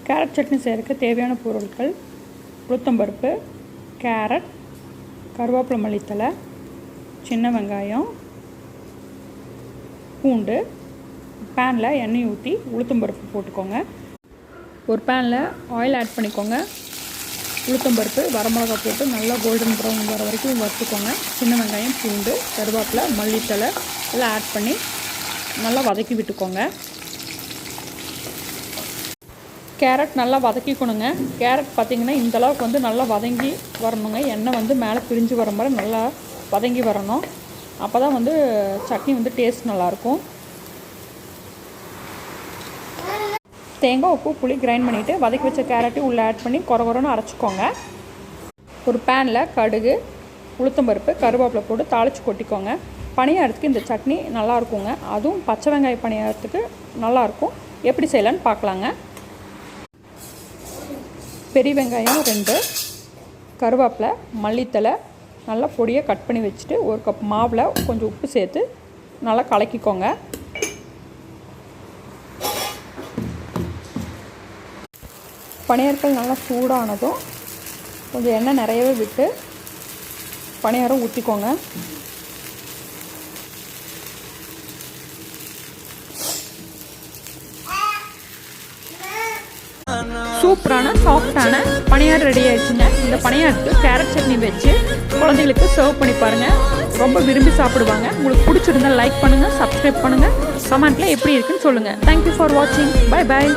Carrot chutney செய்யறதுக்கு தேவையான பொருட்கள்: உளுத்தம்பருப்பு, கேரட், கருவேப்பிலை, மல்லித்தழை, சின்ன வெங்காயம், பூண்டு. பேனில் எண்ணெய் ஊற்றி உளுத்தம்பருப்பு போட்டுக்கோங்க. ஒரு பேனில் ஆயில் ஆட் பண்ணிக்கோங்க. உளுத்தம்பருப்பு, வரமிளகா போட்டு நல்லா கோல்டன் ப்ரௌன் வர வரைக்கும் வறுத்துக்கோங்க. சின்ன வெங்காயம், பூண்டு, கருவேப்பிலை, மல்லித்தழை எல்லாம் ஆட் பண்ணி நல்லா வதக்கி விட்டுக்கோங்க. கேரட் நல்லா வதக்கிக்கணுங்க. கேரட் பார்த்திங்கன்னா இந்தளவுக்கு வந்து நல்லா வதங்கி வரணுங்க. எண்ணெய் வந்து மேலே பிரிஞ்சு வர மாதிரி நல்லா வதங்கி வரணும். அப்போ தான் வந்து சட்னி வந்து டேஸ்ட் நல்லாயிருக்கும். தேங்காய், உப்பு, புளி கிரைண்ட் பண்ணிவிட்டு வதக்கி வச்ச கேரட்டையும் உள்ளே ஆட் பண்ணி கொரன்னு அரைச்சிக்கோங்க. ஒரு பேனில் கடுகு, உளுத்தம்பருப்பு, கருவேப்பிலை போட்டு தாளித்து கொட்டிக்கோங்க. பணியாரத்துக்கு இந்த சட்னி நல்லாயிருக்குங்க. அதுவும் பச்சை வெங்காய பணியாரத்துக்கு நல்லாயிருக்கும். எப்படி செய்யலான்னு பார்க்கலாங்க. பெரிய வெங்காயம் 2, கருவேப்பிலை, மல்லித்தழை நல்லா பொடியாக கட் பண்ணி வச்சுட்டு ஒரு கப் மாவில் கொஞ்சம் உப்பு சேர்த்து நல்லா கலக்கிக்கோங்க. பணியாரங்கள் நல்லா சூடானதும் கொஞ்சம் எண்ணெய் நிறையவே விட்டு பணியாரம் ஊற்றிக்கோங்க. சூப்பரான சாஃப்டான பணியாரம் ரெடி ஆயிடுச்சுங்க. இந்த பணியாரத்துக்கு கேரட் சட்னி வச்சு குழந்தைகளுக்கு சர்வ் பண்ணி பாருங்கள். ரொம்ப விரும்பி சாப்பிடுவாங்க. உங்களுக்கு பிடிச்சிருந்தா லைக் பண்ணுங்கள், சப்ஸ்கிரைப் பண்ணுங்கள், கமெண்ட்டில் எப்படி இருக்குன்னு சொல்லுங்கள். தேங்க்யூ ஃபார் வாட்சிங். Bye bye.